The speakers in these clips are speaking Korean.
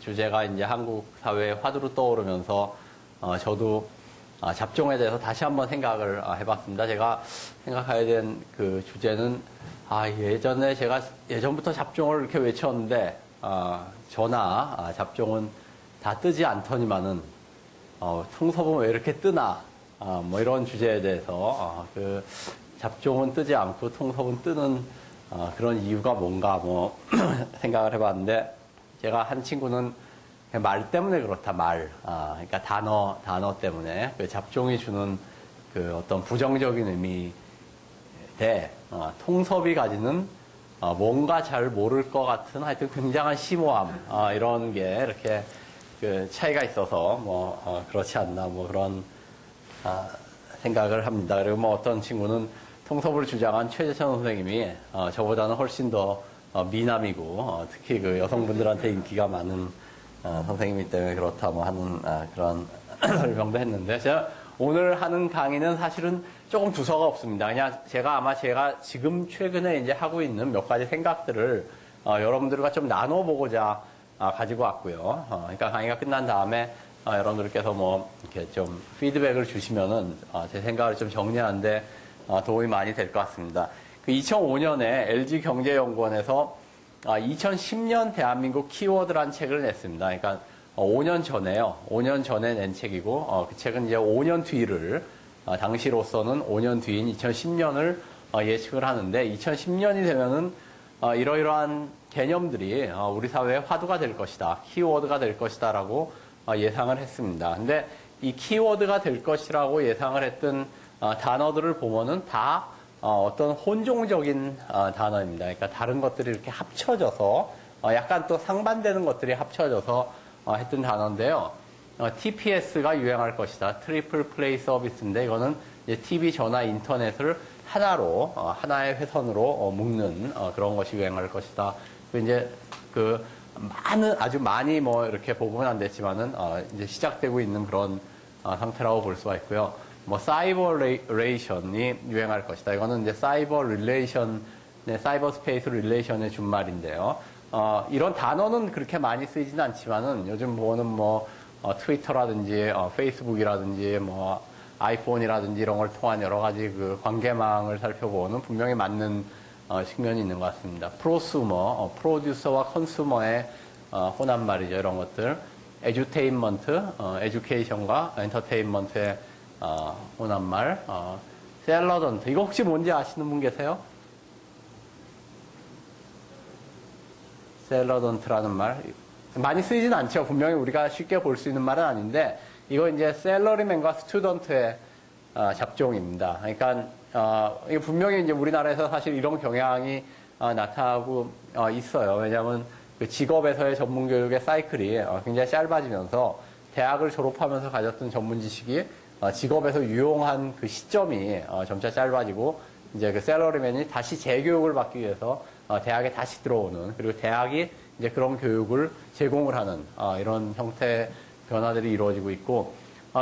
주제가 이제 한국 사회의 화두로 떠오르면서 저도 잡종에 대해서 다시 한번 생각을 해봤습니다. 제가 생각해야 된 그 주제는 예전에 제가 예전부터 잡종을 이렇게 외쳤는데 저나 잡종은 다 뜨지 않더니만은 통섭은 왜 이렇게 뜨나 뭐 이런 주제에 대해서 그 잡종은 뜨지 않고 통섭은 뜨는 그런 이유가 뭔가 뭐 생각을 해봤는데 제가 한 친구는 말 때문에 그렇다 그러니까 단어 때문에 그 잡종이 주는 그 어떤 부정적인 의미 대 통섭이 가지는 뭔가 잘 모를 것 같은 하여튼 굉장한 심오함 이런 게 이렇게 그 차이가 있어서 뭐 그렇지 않나 뭐 그런 생각을 합니다. 그리고 뭐 어떤 친구는 통섭을 주장한 최재천 선생님이 저보다는 훨씬 더 미남이고 특히 그 여성분들한테 인기가 많은 선생님이기 때문에 그렇다 뭐 하는 그런 설명도 했는데 제가 오늘 하는 강의는 사실은 조금 두서가 없습니다. 그냥 제가 지금 최근에 이제 하고 있는 몇 가지 생각들을 여러분들과 좀 나눠보고자 가지고 왔고요. 그러니까 강의가 끝난 다음에 여러분들께서 뭐 이렇게 좀 피드백을 주시면은 제 생각을 좀 정리하는데 도움이 많이 될 것 같습니다. 그 2005년에 LG경제연구원에서 2010년 대한민국 키워드란 책을 냈습니다. 그러니까 5년 전에요. 5년 전에 낸 책이고 그 책은 이제 5년 뒤를 당시로서는 5년 뒤인 2010년을 예측을 하는데 2010년이 되면은 이러이러한 개념들이 우리 사회의 화두가 될 것이다. 키워드가 될 것이다라고 예상을 했습니다. 근데 이 키워드가 될 것이라고 예상을 했던 단어들을 보면은 다 어떤 혼종적인 단어입니다. 그러니까 다른 것들이 이렇게 합쳐져서 약간 또 상반되는 것들이 합쳐져서 했던 단어인데요. TPS가 유행할 것이다. 트리플 플레이 서비스인데 이거는 이제 TV, 전화, 인터넷을 하나로 하나의 회선으로 묶는 그런 것이 유행할 것이다. 이제 그 아주 많이 뭐 이렇게 보고는 안 됐지만은 이제 시작되고 있는 그런 상태라고 볼 수가 있고요. 뭐 사이버 릴레이션이 유행할 것이다. 이거는 이제 사이버 릴레이션, 사이버 스페이스 릴레이션의 준말인데요. 이런 단어는 그렇게 많이 쓰이지는 않지만은 요즘 보는 뭐 트위터라든지 페이스북이라든지 뭐 아이폰이라든지 이런 걸 통한 여러 가지 그 관계망을 살펴보는 분명히 맞는 측면이 있는 것 같습니다. 프로수머, 프로듀서와 컨슈머의 혼합말이죠. 이런 것들. 에듀테인먼트, 에듀케이션과 엔터테인먼트의 혼합말. 셀러던트. 이거 혹시 뭔지 아시는 분 계세요? 셀러던트라는 말. 많이 쓰이진 않죠. 분명히 우리가 쉽게 볼 수 있는 말은 아닌데, 이거 이제 셀러리맨과 스튜던트의 잡종입니다. 그러니까, 이게 분명히 이제 우리나라에서 사실 이런 경향이 나타나고 있어요. 왜냐하면 그 직업에서의 전문 교육의 사이클이 굉장히 짧아지면서 대학을 졸업하면서 가졌던 전문 지식이 직업에서 유용한 그 시점이 점차 짧아지고 이제 그 셀러리맨이 다시 재교육을 받기 위해서 대학에 다시 들어오는 그리고 대학이 이제 그런 교육을 제공을 하는 이런 형태의 변화들이 이루어지고 있고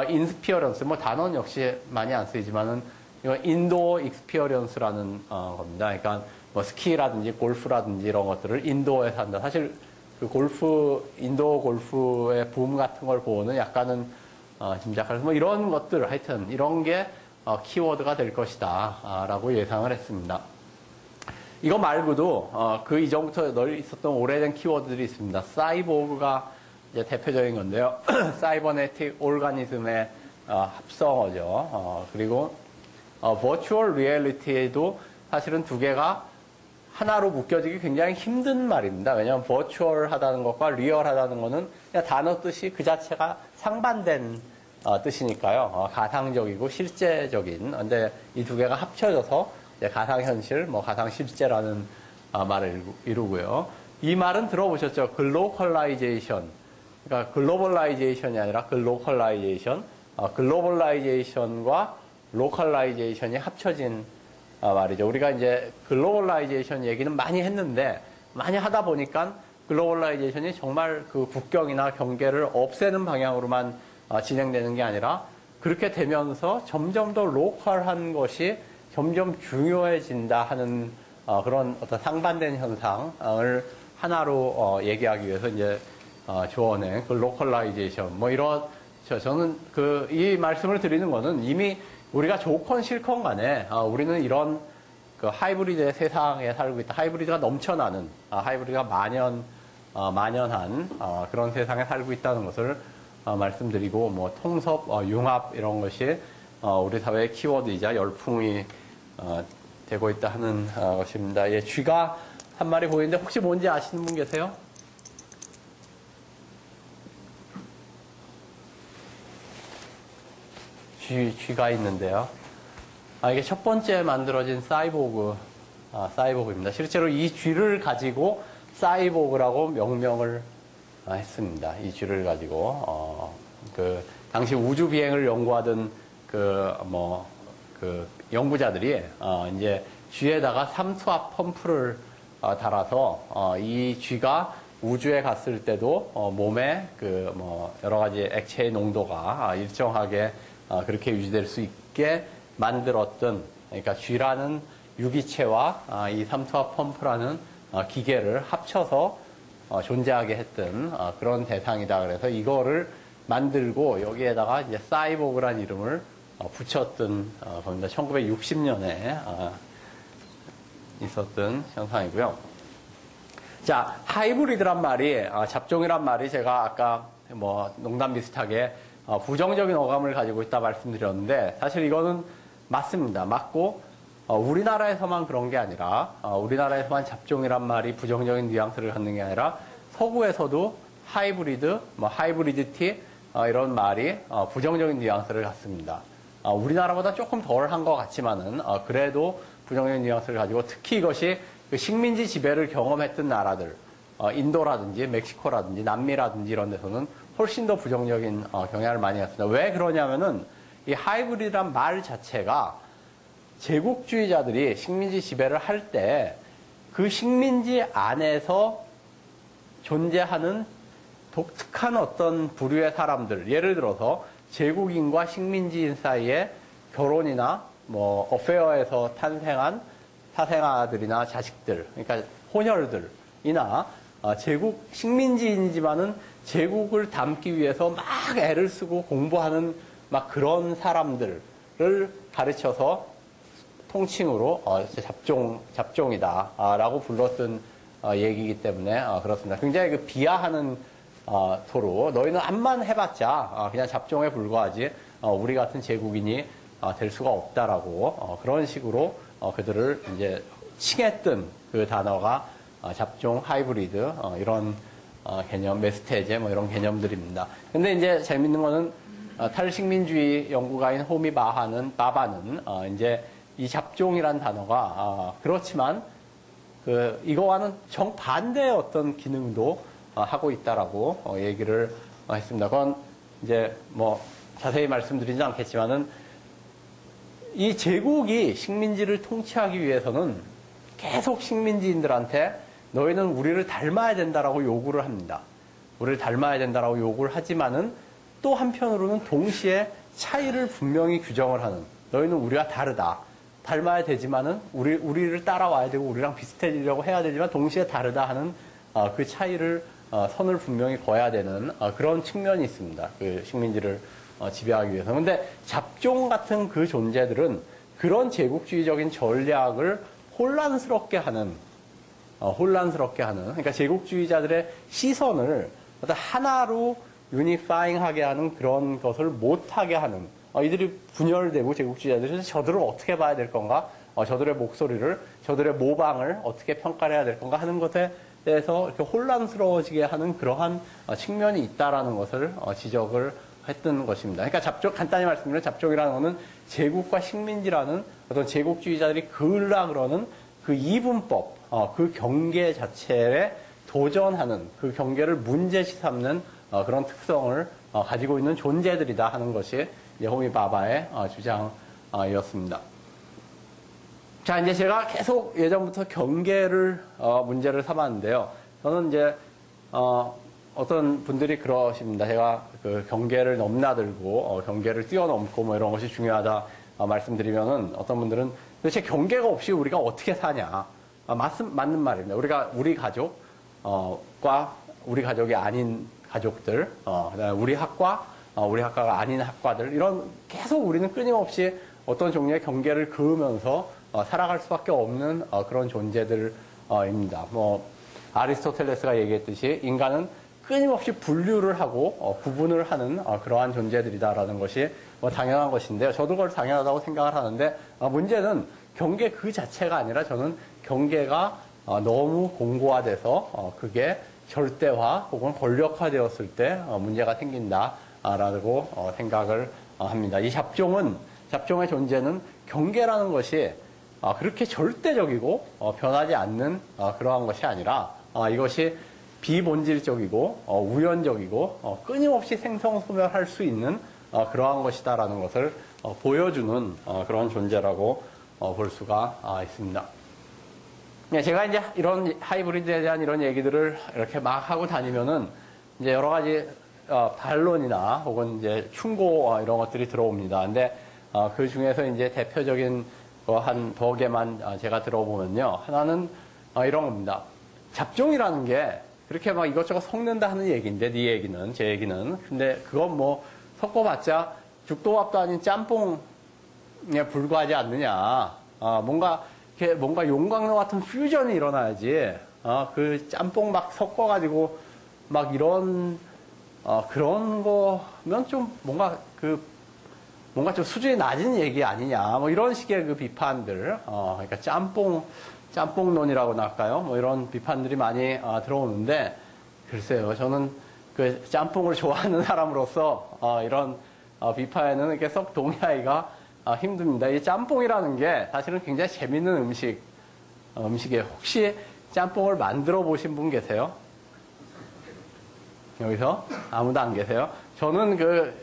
인스피어런스 뭐 단어는 역시 많이 안 쓰이지만은 이거 인도어 익스피어런스라는 겁니다. 그러니까 뭐 스키라든지 골프라든지 이런 것들을 인도어에서 한다. 사실 그 인도어 골프의 붐 같은 걸 보는 약간은 짐작할 수 뭐 이런 것들 하여튼 이런 게 키워드가 될 것이다 라고 예상을 했습니다. 이거 말고도 그 이전부터 널리 있었던 오래된 키워드들이 있습니다. 사이보그가 이제 대표적인 건데요. 사이버네틱 오르가니즘의 합성어죠. 그리고 버추얼 리얼리티에도 사실은 두 개가 하나로 묶여지기 굉장히 힘든 말입니다. 왜냐하면 버추얼하다는 것과 리얼하다는 것은 그냥 단어 뜻이 그 자체가 상반된 뜻이니까요. 가상적이고 실제적인. 근데 이 두 개가 합쳐져서 이제 가상현실, 뭐 가상실제라는 말을 이루고요. 이 말은 들어보셨죠? 글로컬라이제이션. 그러니까 글로벌라이제이션이 아니라 글로컬라이제이션. 글로벌라이제이션과 로컬라이제이션이 합쳐진 말이죠. 우리가 이제 글로벌라이제이션 얘기는 많이 했는데 많이 하다 보니까 글로벌라이제이션이 정말 그 국경이나 경계를 없애는 방향으로만 진행되는 게 아니라 그렇게 되면서 점점 더 로컬한 것이 점점 중요해진다 하는 그런 어떤 상반된 현상을 하나로 얘기하기 위해서 이제 주어낸 그 로컬라이제이션 뭐 이런 저는 이 말씀을 드리는 거는 이미 우리가 좋건 싫건 간에 우리는 이런 그 하이브리드의 세상에 살고 있다. 하이브리드가 넘쳐나는 하이브리드가 만연한 그런 세상에 살고 있다는 것을 말씀드리고 뭐 통섭, 융합 이런 것이 우리 사회의 키워드이자 열풍이 되고 있다 하는 것입니다. 예, 쥐가 한 마리 보이는데 혹시 뭔지 아시는 분 계세요? 쥐가 있는데요. 이게 첫 번째 만들어진 사이보그입니다. 실제로 이 쥐를 가지고 사이보그라고 명명을 했습니다. 이 쥐를 가지고 당시 우주 비행을 연구하던 연구자들이 이제 쥐에다가 삼투압 펌프를 달아서 이 쥐가 우주에 갔을 때도 몸에 여러 가지 액체의 농도가 일정하게 그렇게 유지될 수 있게 만들었던, 그러니까 쥐라는 유기체와 이 삼투압 펌프라는 기계를 합쳐서 존재하게 했던 그런 대상이다. 그래서 이거를 만들고 여기에다가 이제 사이보그란 이름을 붙였던 겁니다. 1960년에 있었던 현상이고요. 자, 하이브리드란 말이, 잡종이란 말이 제가 아까 농담 비슷하게 부정적인 어감을 가지고 있다 말씀드렸는데, 사실 이거는 맞습니다. 맞고, 우리나라에서만 그런 게 아니라, 우리나라에서만 잡종이란 말이 부정적인 뉘앙스를 갖는 게 아니라, 서구에서도 하이브리드, 하이브리드티, 이런 말이 부정적인 뉘앙스를 갖습니다. 우리나라보다 조금 덜 한 것 같지만은, 그래도 부정적인 뉘앙스를 가지고, 특히 이것이 그 식민지 지배를 경험했던 나라들, 인도라든지 멕시코라든지 남미라든지 이런 데서는 훨씬 더 부정적인 경향을 많이 갖습니다. 왜 그러냐면은 이 하이브리드란 말 자체가 제국주의자들이 식민지 지배를 할 때 그 식민지 안에서 존재하는 독특한 어떤 부류의 사람들, 예를 들어서 제국인과 식민지인 사이에 결혼이나 어페어에서 탄생한 사생아들이나 자식들, 그러니까 혼혈들이나 식민지인이지만은 제국을 담기 위해서 막 애를 쓰고 공부하는 막 그런 사람들을 가르쳐서 통칭으로 잡종이다라고 불렀던 얘기이기 때문에 그렇습니다. 굉장히 비하하는 토로 너희는 암만 해봤자 그냥 잡종에 불과하지 우리 같은 제국인이 될 수가 없다라고 그런 식으로 그들을 이제 칭했던 그 단어가 잡종, 하이브리드 이런 개념, 메스테제 이런 개념들입니다. 근데 이제 재밌는 거는 탈식민주의 연구가인 호미 바바는 이제 이 잡종이란 단어가 그렇지만 이거와는 정반대의 어떤 기능도 하고 있다라고 얘기를 했습니다. 그건 이제 자세히 말씀드리지 않겠지만은 이 제국이 식민지를 통치하기 위해서는 계속 식민지인들한테 너희는 우리를 닮아야 된다라고 요구를 합니다. 우리를 닮아야 된다라고 요구를 하지만은 또 한편으로는 동시에 차이를 분명히 규정을 하는, 너희는 우리와 다르다. 닮아야 되지만은 우리를 따라와야 되고 우리랑 비슷해지려고 해야 되지만 동시에 다르다 하는 그 차이를 선을 분명히 그어야 되는 그런 측면이 있습니다. 그 식민지를 지배하기 위해서. 근데 잡종 같은 그 존재들은 그런 제국주의적인 전략을 혼란스럽게 하는, 그러니까 제국주의자들의 시선을 하나로 유니파잉하게 하는 그런 것을 못하게 하는, 이들이 분열되고 제국주의자들이 저들을 어떻게 봐야 될 건가, 저들의 목소리를, 저들의 모방을 어떻게 평가를 해야 될 건가 하는 것에 대해서 이렇게 혼란스러워지게 하는 그러한 측면이 있다라는 것을 지적을 했던 것입니다. 그러니까 간단히 말씀드리면 잡종이라는 것은 제국과 식민지라는 어떤 제국주의자들이 그으려 그러는 그 이분법, 그 경계 자체에 도전하는, 그 경계를 문제시 삼는 그런 특성을 가지고 있는 존재들이다 하는 것이 호미 바바의 주장이었습니다. 자, 이제 제가 계속 예전부터 경계를 문제를 삼았는데요. 저는 이제 어떤 분들이 그러십니다. 제가 그 경계를 넘나들고 경계를 뛰어넘고 이런 것이 중요하다 말씀드리면은 어떤 분들은 도대체 경계가 없이 우리가 어떻게 사냐? 맞는 말입니다. 우리 가족과 우리 가족이 아닌 가족들, 그다음에 우리 학과, 우리 학과가 아닌 학과들, 이런 계속 우리는 끊임없이 어떤 종류의 경계를 그으면서 살아갈 수밖에 없는 그런 존재들입니다. 뭐 아리스토텔레스가 얘기했듯이 인간은 끊임없이 분류를 하고 구분을 하는 그러한 존재들이다라는 것이 뭐 당연한 것인데요. 저도 그걸 당연하다고 생각을 하는데 문제는 경계 그 자체가 아니라 저는 경계가 너무 공고화돼서 그게 절대화 혹은 권력화되었을 때 문제가 생긴다라고 생각을 합니다. 이 잡종의 존재는 경계라는 것이 그렇게 절대적이고 변하지 않는 그러한 것이 아니라 이것이 비본질적이고 우연적이고 끊임없이 생성소멸할 수 있는 그러한 것이다라는 것을 보여주는 그런 존재라고 볼 수가 있습니다. 네, 제가 이제 이런 하이브리드에 대한 이런 얘기들을 이렇게 막 하고 다니면은 이제 여러 가지 반론이나 혹은 이제 충고 이런 것들이 들어옵니다. 근데 그 중에서 이제 대표적인 거 한 두 개만 제가 들어보면요. 하나는 이런 겁니다. 잡종이라는 게 그렇게 막 이것저것 섞는다 하는 얘기인데, 네 얘기는, 제 얘기는. 근데 그건 뭐 섞어봤자 죽도밥도 아닌 짬뽕에 불과하지 않느냐. 뭔가 용광로 같은 퓨전이 일어나야지. 그 짬뽕 막 섞어가지고 막 이런 그런 거면 좀 뭔가 좀 수준이 낮은 얘기 아니냐. 뭐 이런 식의 그 비판들. 그러니까 짬뽕론이라고나 할까요? 뭐 이런 비판들이 많이 들어오는데, 글쎄요. 저는 그 짬뽕을 좋아하는 사람으로서 이런 비판에는 이렇게 썩 동의하기가 힘듭니다. 이 짬뽕이라는 게 사실은 굉장히 재밌는 음식이에요. 혹시 짬뽕을 만들어 보신 분 계세요? 여기서? 아무도 안 계세요? 저는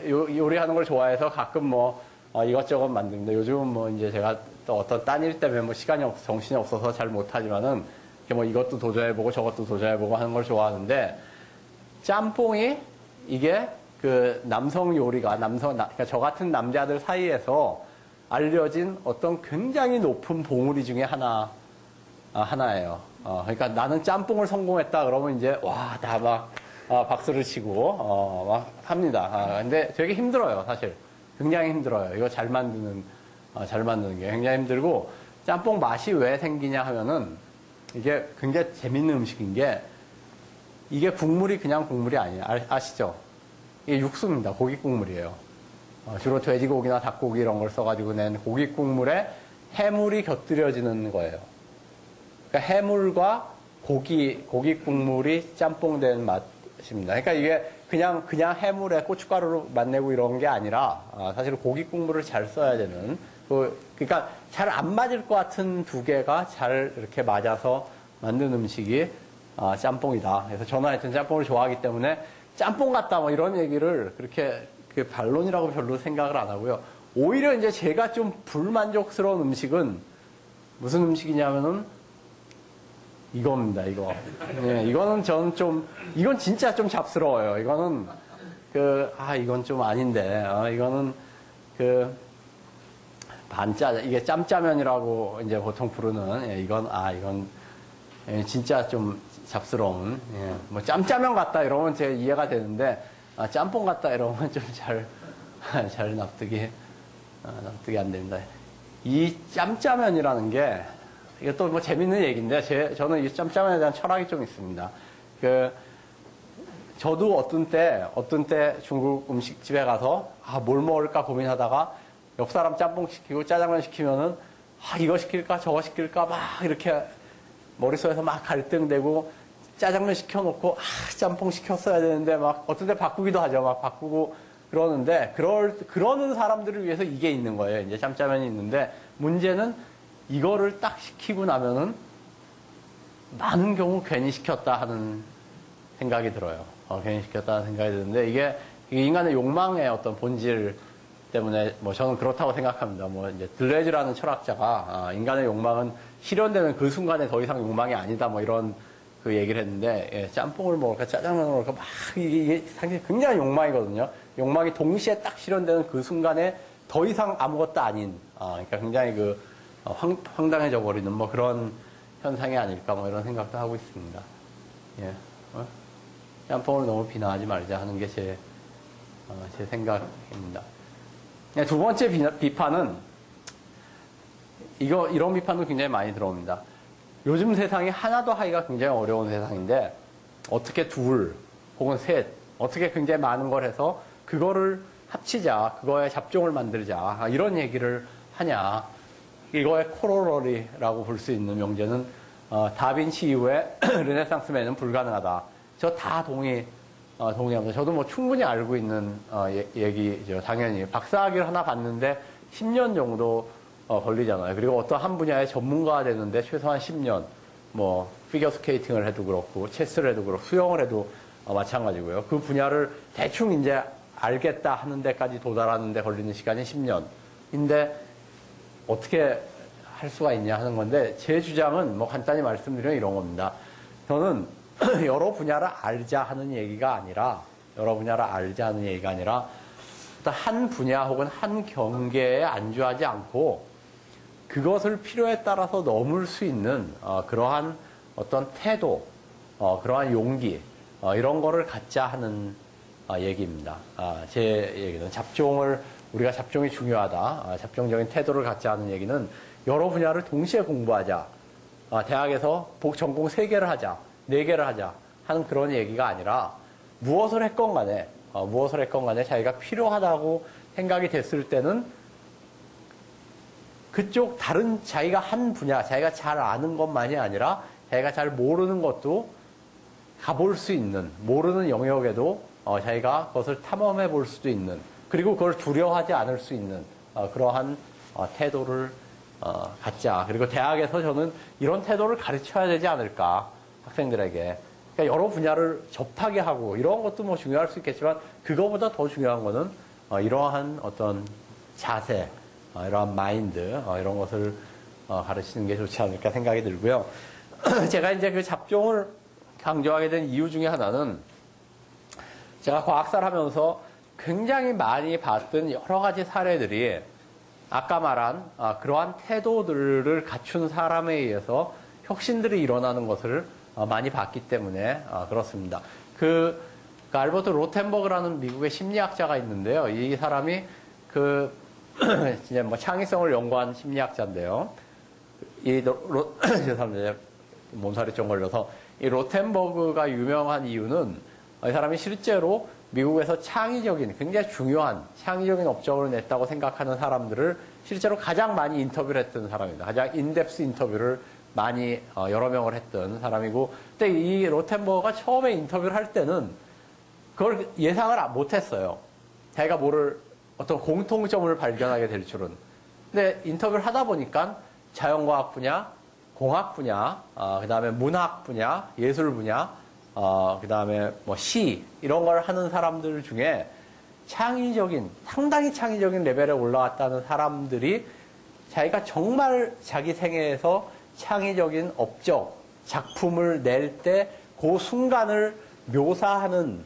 요리하는 걸 좋아해서 가끔 뭐 이것저것 만듭니다. 요즘은 뭐 이제 제가 또 어떤 딴 일 때문에 뭐 정신이 없어서 잘 못하지만은 뭐 이것도 도전해보고 저것도 도전해보고 하는 걸 좋아하는데, 짬뽕이 이게 그 남성 요리가 그러니까 저 같은 남자들 사이에서 알려진 어떤 굉장히 높은 봉우리 중에 하나예요. 그러니까 나는 짬뽕을 성공했다 그러면 이제 다 막 박수를 치고 막 합니다. 근데 되게 힘들어요, 사실. 굉장히 힘들어요. 이거 잘 만드는 게 굉장히 힘들고, 짬뽕 맛이 왜 생기냐 하면은 이게 굉장히 재밌는 음식인 게, 이게 국물이 그냥 국물이 아니에요. 아시죠? 이게 육수입니다. 고기 국물이에요. 주로 돼지고기나 닭고기 이런 걸 써가지고 낸 고기 국물에 해물이 곁들여지는 거예요. 그러니까 해물과 고기 국물이 짬뽕된 맛입니다. 그러니까 이게 그냥 해물에 고춧가루로 맛내고 이런 게 아니라 사실 고기 국물을 잘 써야 되는, 그러니까 잘 안 맞을 것 같은 두 개가 잘 이렇게 맞아서 만든 음식이 짬뽕이다. 그래서 저는 하여튼 짬뽕을 좋아하기 때문에 짬뽕 같다 뭐 이런 얘기를 그렇게 반론이라고 별로 생각을 안 하고요. 오히려 이제 제가 좀 불만족스러운 음식은 무슨 음식이냐면은 이겁니다, 이거. 네, 이거는 저는 이건 진짜 좀 잡스러워요. 이거는 이건 좀 아닌데, 이거는 이게 짬짜면이라고 이제 보통 부르는, 이건 진짜 좀 잡스러운, 뭐 짬짜면 같다 이러면 제가 이해가 되는데, 짬뽕 같다 이러면 좀 잘 납득이 안 됩니다. 이 짬짜면이라는 게, 이게 또 뭐 재밌는 얘기인데, 저는 이 짬짜면에 대한 철학이 좀 있습니다. 저도 어떤 때 중국 음식집에 가서, 뭘 먹을까 고민하다가, 옆 사람 짬뽕 시키고 짜장면 시키면은, 이거 시킬까 저거 시킬까 막 이렇게 머릿속에서 막 갈등되고, 짜장면 시켜놓고, 짬뽕 시켰어야 되는데, 막 어떤 때 바꾸기도 하죠. 막 바꾸고 그러는데, 그러는 사람들을 위해서 이게 있는 거예요. 이제 짬짜면이 있는데, 문제는 이거를 딱 시키고 나면은 많은 경우 괜히 시켰다 하는 생각이 들어요. 괜히 시켰다 하는 생각이 드는데, 이게 인간의 욕망의 어떤 본질 때문에 뭐 저는 그렇다고 생각합니다. 뭐 이제 들레즈라는 철학자가 인간의 욕망은 실현되는 그 순간에 더 이상 욕망이 아니다 뭐 이런 그 얘기를 했는데, 짬뽕을 먹을까 짜장면을 먹을까 막 이게 사실 굉장히 욕망이거든요. 욕망이 동시에 딱 실현되는 그 순간에 더 이상 아무것도 아닌, 그러니까 굉장히 황당해져 버리는 뭐 그런 현상이 아닐까 뭐 이런 생각도 하고 있습니다. 예. 짬뽕을 너무 비난하지 말자 하는 게 제 생각입니다. 두 번째 비판은 이런 비판도 굉장히 많이 들어옵니다. 요즘 세상이 하나도 하기가 굉장히 어려운 세상인데 어떻게 둘 혹은 셋 어떻게 굉장히 많은 걸 해서 그거를 합치자, 그거에 잡종을 만들자 이런 얘기를 하냐. 이거의 코로러리라고 볼 수 있는 명제는 다빈치 이후에 르네상스맨은 불가능하다. 저 다 동의합니다. 저도 뭐 충분히 알고 있는 얘기죠. 당연히 박사학위를 하나 받는데 10년 정도 걸리잖아요. 그리고 어떤 한 분야의 전문가가 되는데 최소한 10년, 뭐 피겨스케이팅을 해도 그렇고 체스를 해도 그렇고 수영을 해도 마찬가지고요. 그 분야를 대충 이제 알겠다 하는 데까지 도달하는 데 걸리는 시간이 10년인데 어떻게 할 수가 있냐 하는 건데 제 주장은 뭐 간단히 말씀드리면 이런 겁니다. 저는 여러 분야를 알자 하는 얘기가 아니라 어떤 한 분야 혹은 한 경계에 안주하지 않고 그것을 필요에 따라서 넘을 수 있는 그러한 어떤 태도, 그러한 용기 이런 거를 갖자 하는 얘기입니다. 제 얘기는 우리가 잡종이 중요하다. 잡종적인 태도를 갖자 하는 얘기는 여러 분야를 동시에 공부하자. 대학에서 전공 3개를 하자. 4개를 하자. 하는 그런 얘기가 아니라 무엇을 했건 간에 자기가 필요하다고 생각이 됐을 때는 그쪽 다른 자기가 한 분야, 자기가 잘 아는 것만이 아니라 자기가 잘 모르는 것도 가볼 수 있는, 모르는 영역에도 자기가 그것을 탐험해 볼 수도 있는, 그리고 그걸 두려워하지 않을 수 있는 그러한 태도를 갖자. 그리고 대학에서 저는 이런 태도를 가르쳐야 되지 않을까, 학생들에게. 그러니까 여러 분야를 접하게 하고 이런 것도 뭐 중요할 수 있겠지만 그거보다 더 중요한 거는 이러한 어떤 자세, 이러한 마인드 이런 것을 가르치는 게 좋지 않을까 생각이 들고요. 제가 이제 그 잡종을 강조하게 된 이유 중에 하나는 제가 과학사를 하면서 굉장히 많이 봤던 여러 가지 사례들이 아까 말한 그러한 태도들을 갖춘 사람에 의해서 혁신들이 일어나는 것을 많이 봤기 때문에 그렇습니다. 그 알버트 로텐버그라는 미국의 심리학자가 있는데요. 이 사람이 진짜 뭐 창의성을 연구한 심리학자인데요. 죄송합니다. 몸살이 좀 걸려서 이 로텐버그가 유명한 이유는 이 사람이 실제로 미국에서 굉장히 중요한 창의적인 업적을 냈다고 생각하는 사람들을 실제로 가장 많이 인터뷰를 했던 사람입니다. 가장 인덱스 인터뷰를 많이 여러 명을 했던 사람이고, 근데 이 로텐버그가 처음에 인터뷰를 할 때는 그걸 예상을 못했어요. 자기가 어떤 공통점을 발견하게 될 줄은. 근데 인터뷰를 하다 보니까 자연과학 분야, 공학 분야, 그 다음에 문학 분야, 예술 분야, 그 다음에 뭐 시, 이런 걸 하는 사람들 중에 상당히 창의적인 레벨에 올라왔다는 사람들이 자기가 정말 자기 생애에서 창의적인 업적, 작품을 낼 때 그 순간을 묘사하는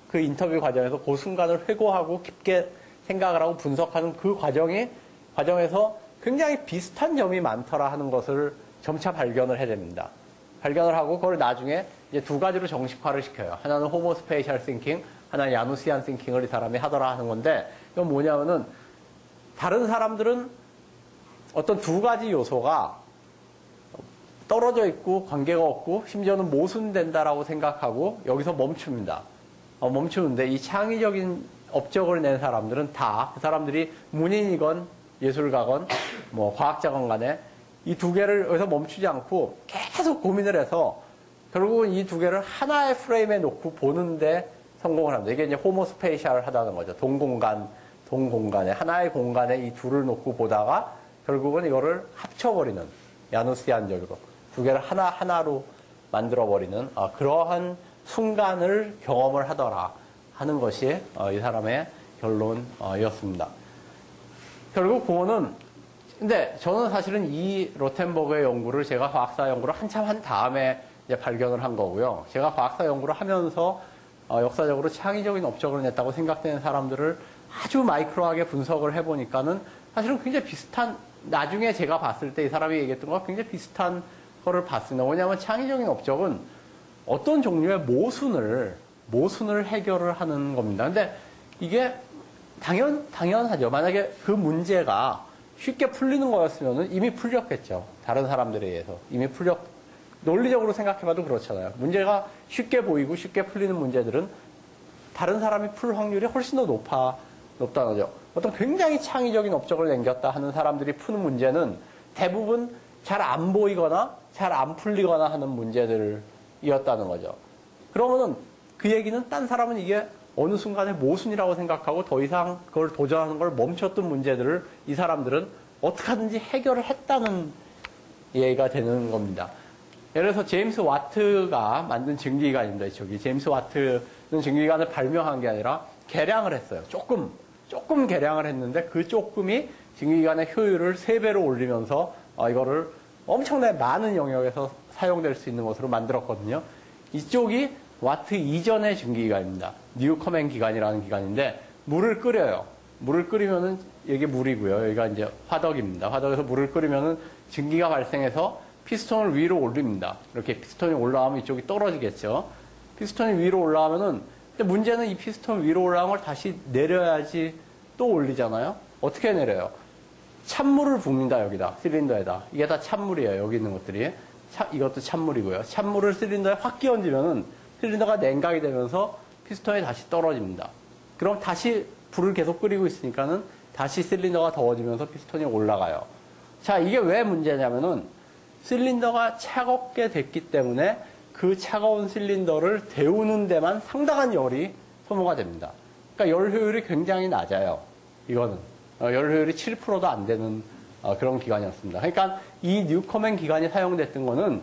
그 인터뷰 과정에서 그 순간을 회고하고 깊게 생각을 하고 분석하는 그 과정에서 굉장히 비슷한 점이 많더라 하는 것을 점차 발견을 해야 됩니다. 발견을 하고 그걸 나중에 이제 2가지로 정식화를 시켜요. 하나는 호모 스페이셜 싱킹, 하나는 야누시안 싱킹을 이 사람이 하더라 하는 건데, 이건 뭐냐면은 다른 사람들은 어떤 2가지 요소가 떨어져 있고 관계가 없고 심지어는 모순된다라고 생각하고 여기서 멈춥니다. 멈추는데 이 창의적인 업적을 낸 사람들은 그 사람들이 문인이건 예술가건 뭐 과학자건 간에 이 2개를 여기서 멈추지 않고 계속 고민을 해서 결국은 이 2개를 하나의 프레임에 놓고 보는데 성공을 합니다. 이게 이제 호모 스페이셜 하다는 거죠. 동공간에 하나의 공간에 이 2를 놓고 보다가 결국은 이거를 합쳐버리는, 야누시안적으로 2개를 하나로 만들어버리는 그러한 순간을 경험을 하더라 하는 것이 이 사람의 결론이었습니다. 결국 근데 저는 사실은 이 로텐버그의 연구를 제가 과학사 연구를 한참 한 다음에 이제 발견을 한 거고요. 제가 과학사 연구를 하면서 역사적으로 창의적인 업적을 냈다고 생각되는 사람들을 아주 마이크로하게 분석을 해보니까는 사실은 굉장히 비슷한, 나중에 제가 봤을 때 이 사람이 얘기했던 것과 굉장히 비슷한 거를 봤습니다. 왜냐하면 창의적인 업적은 어떤 종류의 모순을 해결을 하는 겁니다. 근데 이게 당연하죠. 만약에 그 문제가 쉽게 풀리는 거였으면 이미 풀렸겠죠. 다른 사람들에 의해서. 논리적으로 생각해봐도 그렇잖아요. 문제가 쉽게 보이고 쉽게 풀리는 문제들은 다른 사람이 풀 확률이 훨씬 더 높다는 거죠. 어떤 굉장히 창의적인 업적을 남겼다 하는 사람들이 푸는 문제는 대부분 잘 안 보이거나 잘 안 풀리거나 하는 문제들이었다는 거죠. 그러면은 그 얘기는 딴 사람은 이게 어느 순간에 모순이라고 생각하고 더 이상 그걸 도전하는 걸 멈췄던 문제들을 이 사람들은 어떻게 하든지 해결을 했다는 얘기가 되는 겁니다. 예를 들어서 제임스 와트가 만든 증기기관입니다. 저기 제임스 와트는 증기기관을 발명한 게 아니라 개량을 했어요. 조금 개량을 했는데 그 조금이 증기기관의 효율을 3배로 올리면서 이거를 엄청나게 많은 영역에서 사용될 수 있는 것으로 만들었거든요. 이쪽이 와트 이전의 증기기관입니다. 뉴커맨 기관이라는 기관인데 물을 끓여요. 물을 끓이면은 이게 물이고요. 여기가 이제 화덕입니다. 화덕에서 물을 끓이면은 증기가 발생해서 피스톤을 위로 올립니다. 이렇게 피스톤이 올라가면 이쪽이 떨어지겠죠. 피스톤이 위로 올라가면은 근데 문제는 이 피스톤 위로 올라간 걸 다시 내려야지 또 올리잖아요. 어떻게 내려요? 찬물을 붓습니다. 여기다 실린더에다. 이게 다 찬물이에요. 여기 있는 것들이. 이것도 찬물이고요. 찬물을 실린더에 확 끼얹으면은 실린더가 냉각이 되면서 피스톤이 다시 떨어집니다. 그럼 다시 불을 계속 끓이고 있으니까는 다시 실린더가 더워지면서 피스톤이 올라가요. 자, 이게 왜 문제냐면은 실린더가 차갑게 됐기 때문에 그 차가운 실린더를 데우는 데만 상당한 열이 소모가 됩니다. 그러니까 열 효율이 굉장히 낮아요. 이거는. 열 효율이 7%도 안 되는 그런 기관이었습니다. 그러니까 이 뉴커맨 기관이 사용됐던 거는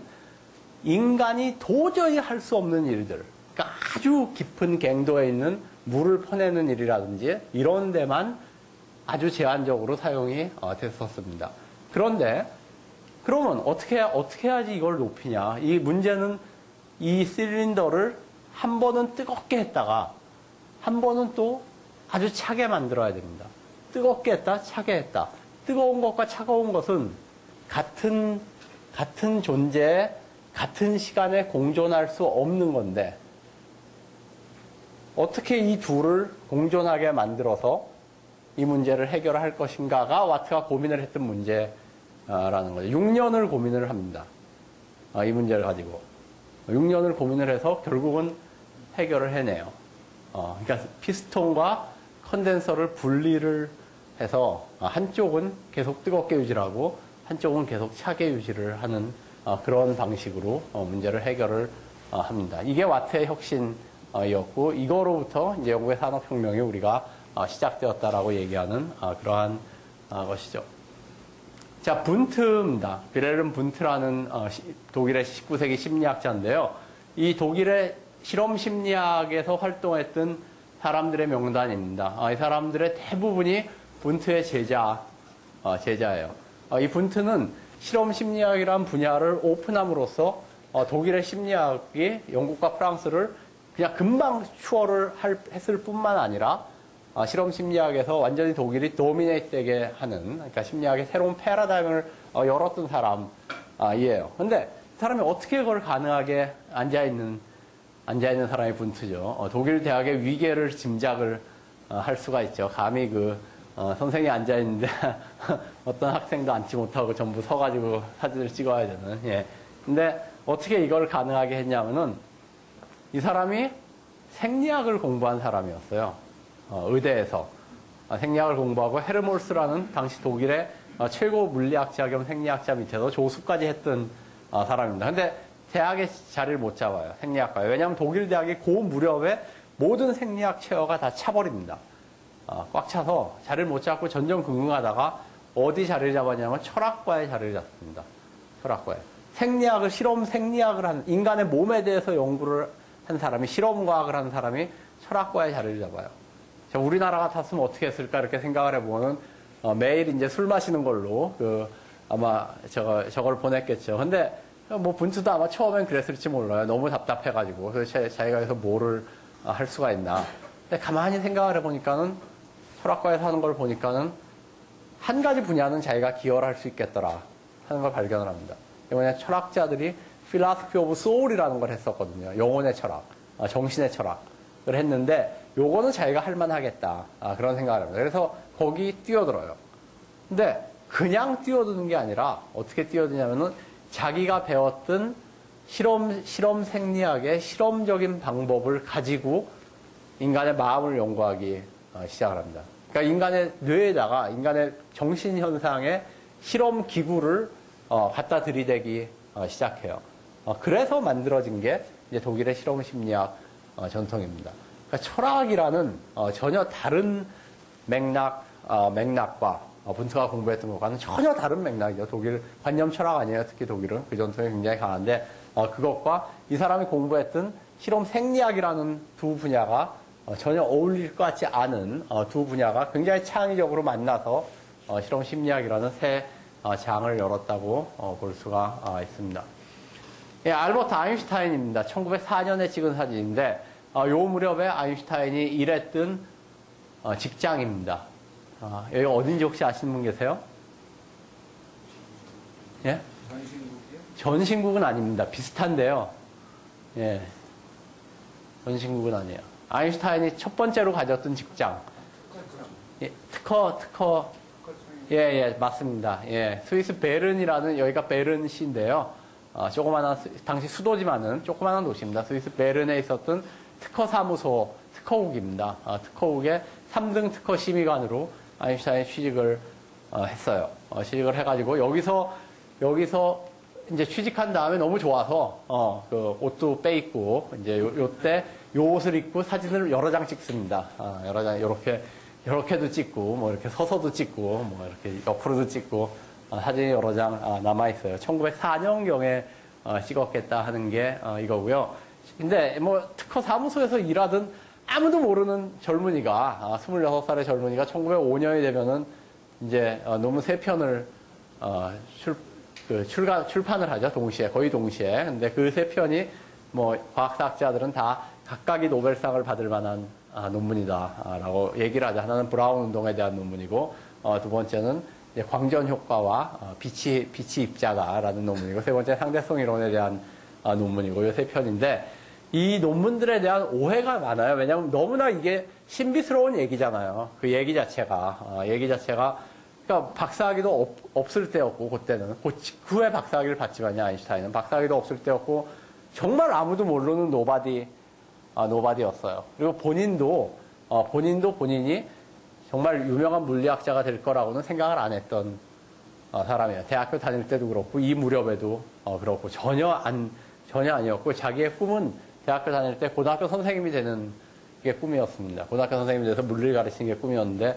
인간이 도저히 할 수 없는 일들, 그러니까 아주 깊은 갱도에 있는 물을 퍼내는 일이라든지 이런 데만 아주 제한적으로 사용이 됐었습니다. 그런데 그러면 어떻게 해야지 이걸 높이냐? 이 문제는 이 실린더를 한 번은 뜨겁게 했다가 한 번은 또 아주 차게 만들어야 됩니다. 뜨겁게 했다, 차게 했다. 뜨거운 것과 차가운 것은 같은 존재에 같은 시간에 공존할 수 없는 건데 어떻게 이 둘을 공존하게 만들어서 이 문제를 해결할 것인가가 와트가 고민을 했던 문제라는 거죠. 6년을 고민을 합니다. 이 문제를 가지고. 6년을 고민을 해서 결국은 해결을 해내요. 그러니까 피스톤과 컨덴서를 분리를 해서 한쪽은 계속 뜨겁게 유지하고 한쪽은 계속 차게 유지를 하는 그런 방식으로 문제를 해결을 합니다. 이게 와트의 혁신이었고 이거로부터 이제 영국의 산업혁명이 우리가 시작되었다라고 얘기하는 그러한 것이죠. 자, 분트입니다. 빌헬름 분트라는 독일의 19세기 심리학자인데요. 이 독일의 실험 심리학에서 활동했던 사람들의 명단입니다. 이 사람들의 대부분이 분트의 제자예요. 이 분트는 실험 심리학이라는 분야를 오픈함으로써 독일의 심리학이 영국과 프랑스를 그냥 금방 추월을 했을 뿐만 아니라 실험 심리학에서 완전히 독일이 도미네이트되게 하는, 그러니까 심리학의 새로운 패러다임을 열었던 사람이에요. 근데 이 사람이 어떻게 그걸 가능하게 앉아있는 사람이 분트죠. 독일 대학의 위계를 짐작을 할 수가 있죠. 감히 선생이 앉아있는데 어떤 학생도 앉지 못하고 전부 서가지고 사진을 찍어야 되는. 예. 근데 어떻게 이걸 가능하게 했냐면은 이 사람이 생리학을 공부한 사람이었어요. 의대에서 생리학을 공부하고 헤르몰스라는 당시 독일의 최고 물리학자 겸 생리학자 밑에서 조수까지 했던 사람입니다. 근데 대학에 자리를 못 잡아요. 생리학과에. 왜냐하면 독일 대학이 그 무렵에 모든 생리학 체어가 다 차버립니다. 꽉 차서 자리를 못 잡고 전전긍긍하다가 어디 자리를 잡았냐면 철학과에 자리를 잡습니다. 철학과에. 생리학을 하는, 인간의 몸에 대해서 연구를 한 사람이, 실험과학을 하는 사람이 철학과에 자리를 잡아요. 자, 우리나라 같았으면 어떻게 했을까 이렇게 생각을 해보면 매일 이제 술 마시는 걸로 아마 저걸 보냈겠죠. 근데 분트도 아마 처음엔 그랬을지 몰라요. 너무 답답해가지고. 그래서 자기가 여기서 뭐를 할 수가 있나. 근데 가만히 생각을 해보니까는 철학과에서 하는 걸 보니까는 한 가지 분야는 자기가 기여를 할 수 있겠더라 하는 걸 발견을 합니다. 이번에 철학자들이 philosophy of soul이라는 걸 했었거든요. 영혼의 철학, 정신의 철학. 했는데 요거는 자기가 할 만하겠다. 그런 생각을 합니다. 그래서 거기 뛰어들어요. 근데 그냥 뛰어드는 게 아니라 어떻게 뛰어드냐면은 자기가 배웠던 실험 생리학의 실험적인 방법을 가지고 인간의 마음을 연구하기 시작을 합니다. 그러니까 인간의 뇌에다가 인간의 정신현상의 실험 기구를 갖다 들이대기 시작해요. 그래서 만들어진 게 이제 독일의 실험 심리학 전통입니다. 그러니까 철학이라는 전혀 다른 맥락과 분수가 공부했던 것과는 전혀 다른 맥락이죠. 독일 관념 철학 아니에요. 특히 독일은 그 전통이 굉장히 강한데 그것과 이 사람이 공부했던 실험 생리학이라는 두 분야가 전혀 어울릴 것 같지 않은 두 분야가 굉장히 창의적으로 만나서 실험 심리학이라는 새 장을 열었다고 볼 수가 있습니다. 예, 알버트 아인슈타인입니다. 1904년에 찍은 사진인데 요 무렵에 아인슈타인이 일했던 직장입니다. 여기 어딘지 혹시 아시는 분 계세요? 예? 전신국이요? 전신국은 아닙니다. 비슷한데요. 예. 전신국은 아니에요. 아인슈타인이 첫 번째로 가졌던 직장. 예, 특허. 예, 맞습니다. 예. 스위스 베른이라는, 여기가 베른시인데요. 조그마한, 당시 수도지만은 조그마한 도시입니다. 스위스 베른에 있었던 특허사무소, 특허국입니다. 특허국의 3등 특허 심의관으로 아인슈타인이 취직을 했어요. 취직을 해가지고 여기서 이제 취직한 다음에 너무 좋아서 그 옷도 빼입고 이제 요때 요 옷을 입고 사진을 여러 장 찍습니다. 여러 장 이렇게도 찍고 뭐 이렇게 서서도 찍고 뭐 이렇게 옆으로도 찍고 사진이 여러 장 남아 있어요. 1904년경에 찍었겠다 하는 게 이거고요. 근데 뭐 특허 사무소에서 일하던 아무도 모르는 젊은이가 26살의 젊은이가 1905년이 되면은 이제 논문 3편을 출판을 하죠. 거의 동시에. 근데 그 3편이 뭐 과학사학자들은 다 각각이 노벨상을 받을 만한 논문이다라고 얘기를 하죠. 하나는 브라운 운동에 대한 논문이고 두 번째는 이제 광전 효과와 빛이 입자다라는 논문이고 세 번째 상대성 이론에 대한 논문이고 이 3편인데 이 논문들에 대한 오해가 많아요. 왜냐하면 너무나 이게 신비스러운 얘기잖아요. 그 얘기 자체가 그러니까 박사학위도 없을 때였고 그때는 그 직후에 박사학위를 받지만요. 아인슈타인은 박사학위도 없을 때였고 정말 아무도 모르는 노바디였어요. 그리고 본인이 정말 유명한 물리학자가 될 거라고는 생각을 안 했던 사람이에요. 대학교 다닐 때도 그렇고 이 무렵에도 그렇고 전혀 아니었고 자기의 꿈은 대학교 다닐 때 고등학교 선생님이 되는 게 꿈이었습니다. 고등학교 선생님이 돼서 물리를 가르치는 게 꿈이었는데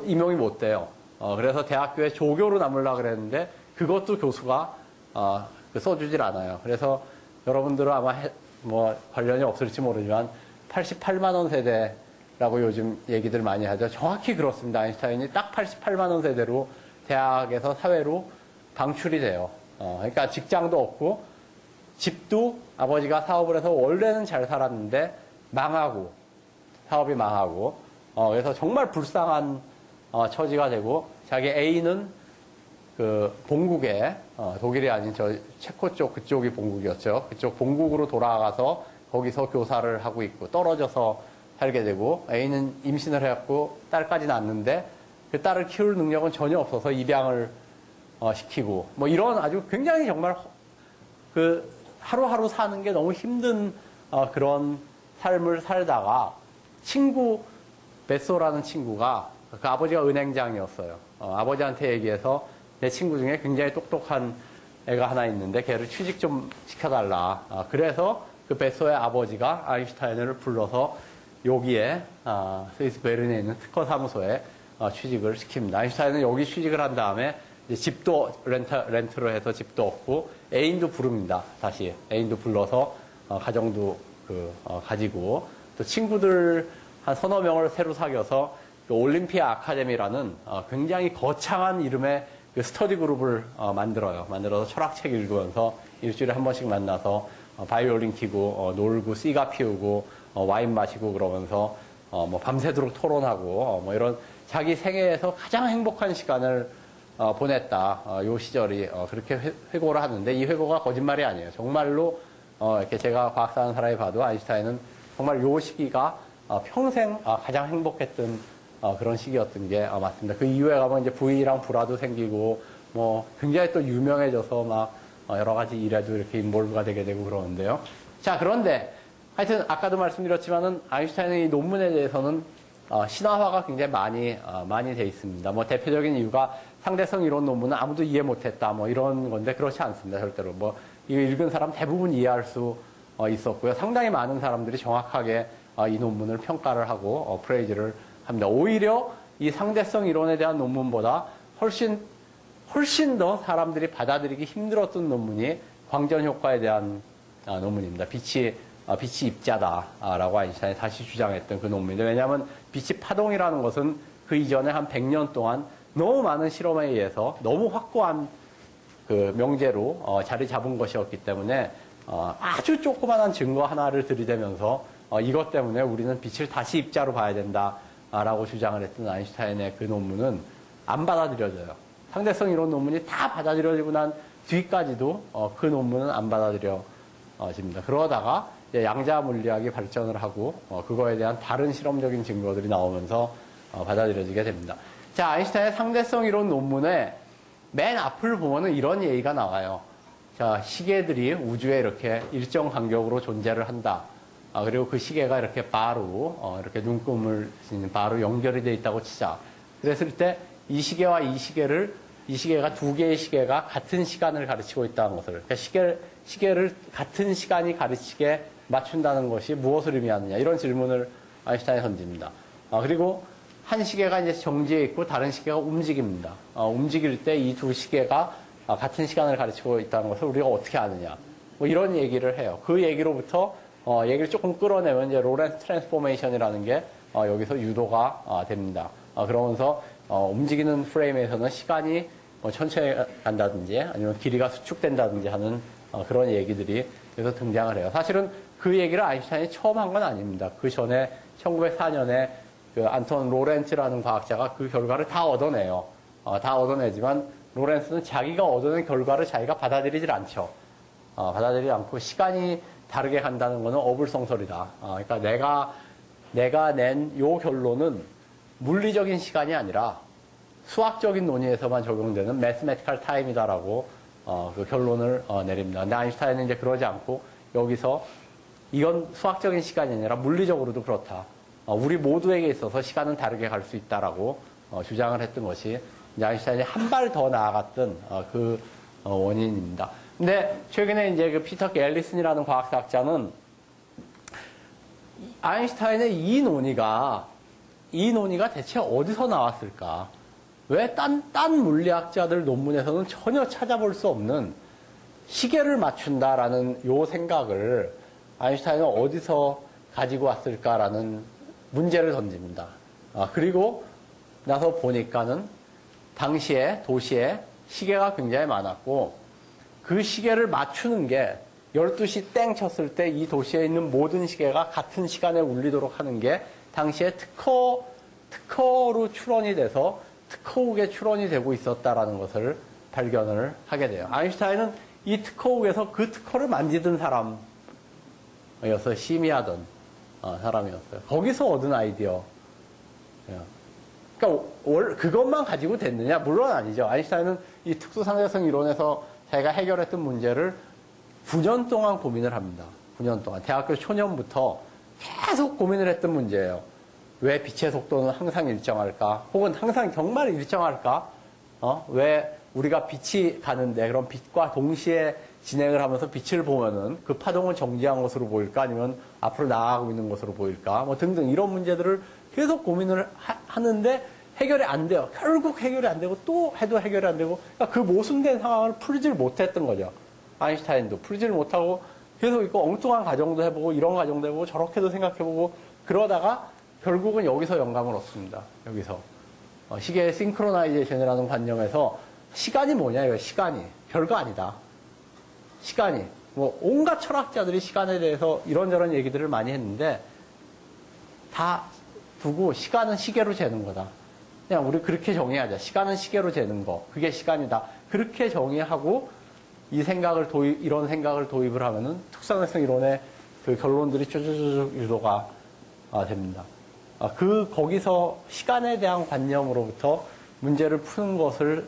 임용이 못 돼요. 그래서 대학교에 조교로 남으려고 그랬는데 그것도 교수가 써주질 않아요. 그래서 여러분들은 아마 뭐 관련이 없을지 모르지만 88만 원 세대라고 요즘 얘기들 많이 하죠. 정확히 그렇습니다. 아인슈타인이 딱 88만 원 세대로 대학에서 사회로 방출이 돼요. 그러니까 직장도 없고 집도 아버지가 사업을 해서 원래는 잘 살았는데 사업이 망하고 그래서 정말 불쌍한 처지가 되고 자기 애인은 그 본국에 독일이 아닌 저 체코 쪽 그쪽이 본국이었죠. 그쪽 본국으로 돌아가서 거기서 교사를 하고 있고 떨어져서 살게 되고 애인은 임신을 해갖고 딸까지 낳았는데 그 딸을 키울 능력은 전혀 없어서 입양을 시키고 뭐 이런 아주 굉장히 정말 그 하루하루 사는 게 너무 힘든 그런 삶을 살다가 베소라는 친구가 그 아버지가 은행장이었어요. 아버지한테 얘기해서 내 친구 중에 굉장히 똑똑한 애가 하나 있는데 걔를 취직 좀 시켜달라. 그래서 그 베소의 아버지가 아인슈타인을 불러서 여기에 스위스 베른에 있는 특허 사무소에 취직을 시킵니다. 아인슈타인은 여기 취직을 한 다음에 이제 집도 렌트를 해서 집도 얻고 애인도 부릅니다. 다시 애인도 불러서 가정도 가지고 또 친구들 한 서너 명을 새로 사귀어서 그 올림피아 아카데미라는 굉장히 거창한 이름의 그 스터디 그룹을 만들어서 철학책 읽으면서 일주일에 한 번씩 만나서 바이올린 키고 놀고 씨가 피우고 와인 마시고 그러면서 뭐 밤새도록 토론하고 뭐 이런 자기 생애에서 가장 행복한 시간을 보냈다. 요 시절이 그렇게 회고를 하는데 이 회고가 거짓말이 아니에요. 정말로 이렇게 제가 과학사 하는 사람이 봐도 아인슈타인은 정말 요 시기가 평생 가장 행복했던 그런 시기였던 게 맞습니다. 그 이후에 가면 이제 부인이랑 불화도 생기고 뭐 굉장히 또 유명해져서 막 여러 가지 일에도 이렇게 인볼브가 되게 되고 그러는데요. 자, 그런데 하여튼 아까도 말씀드렸지만은 아인슈타인의 이 논문에 대해서는 신화화가 굉장히 많이 돼 있습니다. 뭐 대표적인 이유가 상대성 이론 논문은 아무도 이해 못했다 뭐 이런 건데 그렇지 않습니다. 절대로 뭐 이거 읽은 사람 대부분 이해할 수 있었고요. 상당히 많은 사람들이 정확하게 이 논문을 평가를 하고 프레이즈를 합니다. 오히려 이 상대성 이론에 대한 논문보다 훨씬 더 사람들이 받아들이기 힘들었던 논문이 광전 효과에 대한 논문입니다. 빛이 입자다라고 아인슈타인이 다시 주장했던 그 논문인데, 왜냐하면 빛이 파동이라는 것은 그 이전에 한 100년 동안 너무 많은 실험에 의해서 너무 확고한 그 명제로 자리 잡은 것이었기 때문에 아주 조그만한 증거 하나를 들이대면서 이것 때문에 우리는 빛을 다시 입자로 봐야 된다라고 주장을 했던 아인슈타인의 그 논문은 안 받아들여져요. 상대성 이론 논문이 다 받아들여지고 난 뒤까지도 그 논문은 안 받아들여집니다. 그러다가 양자 물리학이 발전을 하고 그거에 대한 다른 실험적인 증거들이 나오면서 받아들여지게 됩니다. 자, 아인슈타인의 상대성 이론 논문에 맨 앞을 보면은 이런 얘기가 나와요. 자, 시계들이 우주에 이렇게 일정 간격으로 존재를 한다. 그리고 그 시계가 이렇게 바로 이렇게 눈금을 바로 연결이 되어 있다고 치자. 그랬을 때 이 시계와 이 시계가 두 개의 시계가 같은 시간을 가르치고 있다는 것을, 그러니까 시계를 같은 시간이 가르치게 맞춘다는 것이 무엇을 의미하느냐, 이런 질문을 아인슈타인이 던집니다. 그리고 한 시계가 이제 정지해 있고 다른 시계가 움직입니다. 움직일 때 이 두 시계가 같은 시간을 가르치고 있다는 것을 우리가 어떻게 아느냐, 뭐 이런 얘기를 해요. 그 얘기로부터 얘기를 조금 끌어내면 이제 로렌츠 트랜스포메이션이라는 게 여기서 유도가 됩니다. 그러면서 움직이는 프레임에서는 시간이 천천히 간다든지 아니면 길이가 수축된다든지 하는 그런 얘기들이 여기서 등장을 해요. 사실은 그 얘기를 아인슈타인이 처음 한 건 아닙니다. 그 전에 1904년에 그 안톤 로렌츠라는 과학자가 그 결과를 다 얻어내요. 다 얻어내지만 로렌츠는 자기가 얻어낸 결과를 자기가 받아들이질 않죠. 받아들이지 않고 시간이 다르게 간다는 것은 어불성설이다. 그러니까 내가 낸 요 결론은 물리적인 시간이 아니라 수학적인 논의에서만 적용되는 mathematical time이다라고 그 결론을 내립니다. 근데 아인슈타인은 이제 그러지 않고 여기서 이건 수학적인 시간이 아니라 물리적으로도 그렇다. 우리 모두에게 있어서 시간은 다르게 갈 수 있다라고 주장을 했던 것이 이제 아인슈타인이 한 발 더 나아갔던 그 원인입니다. 근데 최근에 이제 그 피터 갤리슨이라는 과학사학자는 아인슈타인의 이 논의가 대체 어디서 나왔을까? 왜 딴 물리학자들 논문에서는 전혀 찾아볼 수 없는 시계를 맞춘다라는 요 생각을 아인슈타인은 어디서 가지고 왔을까라는 문제를 던집니다. 그리고 나서 보니까는 당시에 도시에 시계가 굉장히 많았고 그 시계를 맞추는 게 12시 땡 쳤을 때 이 도시에 있는 모든 시계가 같은 시간에 울리도록 하는 게 당시에 특허로 출원이 돼서 특허국에 출원이 되고 있었다라는 것을 발견을 하게 돼요. 아인슈타인은 이 특허국에서 그 특허를 만지던 사람이어서 심의하던 사람이었어요. 거기서 얻은 아이디어. 그러니까 그것만 가지고 됐느냐? 물론 아니죠. 아인슈타인은 이 특수상대성 이론에서 자기가 해결했던 문제를 9년 동안 고민을 합니다. 9년 동안. 대학교 초년부터 계속 고민을 했던 문제예요. 왜 빛의 속도는 항상 일정할까? 혹은 항상 정말 일정할까? 왜 우리가 빛이 가는데 그럼 빛과 동시에 진행을 하면서 빛을 보면은 그 파동은 정지한 것으로 보일까? 아니면 앞으로 나아가고 있는 것으로 보일까? 뭐 등등 이런 문제들을 계속 고민을 하는데 해결이 안 돼요. 결국 해결이 안 되고 또 해도 해결이 안 되고 그러니까 그 모순된 상황을 풀지를 못했던 거죠. 아인슈타인도 풀지를 못하고 계속 이거 엉뚱한 가정도 해보고 이런 가정도 해보고 저렇게도 생각해보고 그러다가 결국은 여기서 영감을 얻습니다. 여기서 시계의 싱크로나이제이션이라는 관념에서 시간이 뭐냐 이거 시간이 별거 아니다. 시간이 뭐 온갖 철학자들이 시간에 대해서 이런저런 얘기들을 많이 했는데 다 두고 시간은 시계로 재는 거다. 그냥 우리 그렇게 정의하자. 시간은 시계로 재는 거. 그게 시간이다. 그렇게 정의하고 이런 생각을 도입을 하면은 특수상대성 이론의 그 결론들이 쭈쭈쭈 유도가 됩니다. 거기서 시간에 대한 관념으로부터 문제를 푸는 것을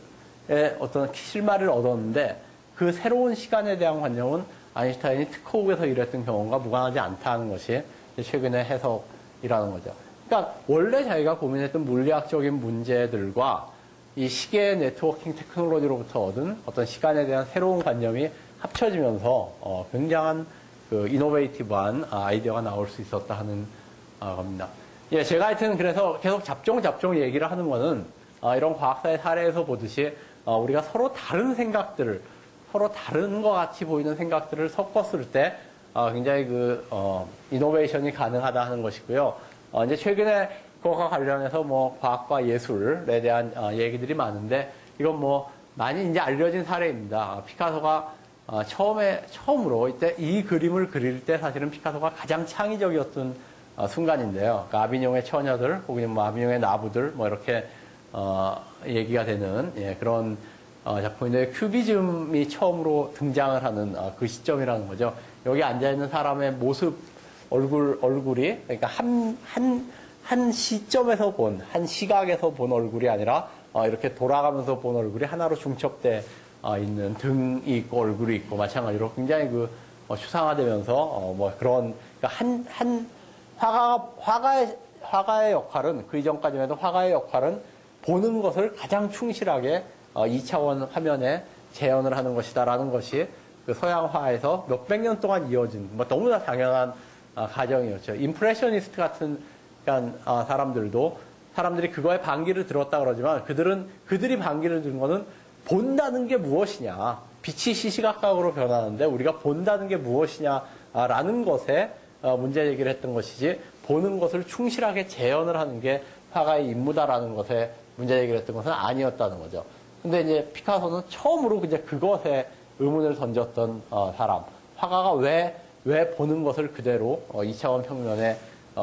어떤 실마리를 얻었는데 그 새로운 시간에 대한 관념은 아인슈타인이 특허국에서 일했던 경험과 무관하지 않다는 것이 최근의 해석이라는 거죠. 그러니까 원래 자기가 고민했던 물리학적인 문제들과 이 시계 네트워킹 테크놀로지로부터 얻은 어떤 시간에 대한 새로운 관념이 합쳐지면서 굉장한 그 이노베이티브한 아이디어가 나올 수 있었다 하는 겁니다. 예, 제가 하여튼 그래서 계속 잡종 얘기를 하는 거는 이런 과학사의 사례에서 보듯이 우리가 서로 다른 생각들을 서로 다른 것 같이 보이는 생각들을 섞었을 때 굉장히 이노베이션이 가능하다 하는 것이고요. 이제 최근에 그것과 관련해서 뭐 과학과 예술에 대한 얘기들이 많은데 이건 뭐 많이 이제 알려진 사례입니다. 피카소가 처음으로 이때 이 그림을 그릴 때 사실은 피카소가 가장 창의적이었던 순간인데요. 그러니까 아비뇽의 처녀들 혹은 뭐 아비뇽의 나부들 뭐 이렇게 얘기가 되는 그런 작품인데 큐비즘이 처음으로 등장을 하는 그 시점이라는 거죠. 여기 앉아있는 사람의 모습, 얼굴이 그러니까 한 시점에서 한 시각에서 본 얼굴이 아니라 이렇게 돌아가면서 본 얼굴이 하나로 중첩돼 있는 등이 있고 얼굴이 있고 마찬가지로 굉장히 추상화되면서 뭐 그런 그러니까 화가의 역할은 그 이전까지만 해도 화가의 역할은 보는 것을 가장 충실하게 2차원 화면에 재현을 하는 것이다라는 것이 그 서양화에서 몇백 년 동안 이어진 뭐 너무나 당연한 과정이었죠. 임프레셔니스트 같은 사람들이 그거에 반기를 들었다 그러지만 그들이 반기를 든 거는 본다는 게 무엇이냐. 빛이 시시각각으로 변하는데 우리가 본다는 게 무엇이냐라는 것에 문제 제기를 했던 것이지 보는 것을 충실하게 재현을 하는 게 화가의 임무다라는 것에 문제 제기를 했던 것은 아니었다는 거죠. 근데 이제 피카소는 처음으로 이제 그것에 의문을 던졌던 사람. 화가가 왜 보는 것을 그대로 2차원 평면에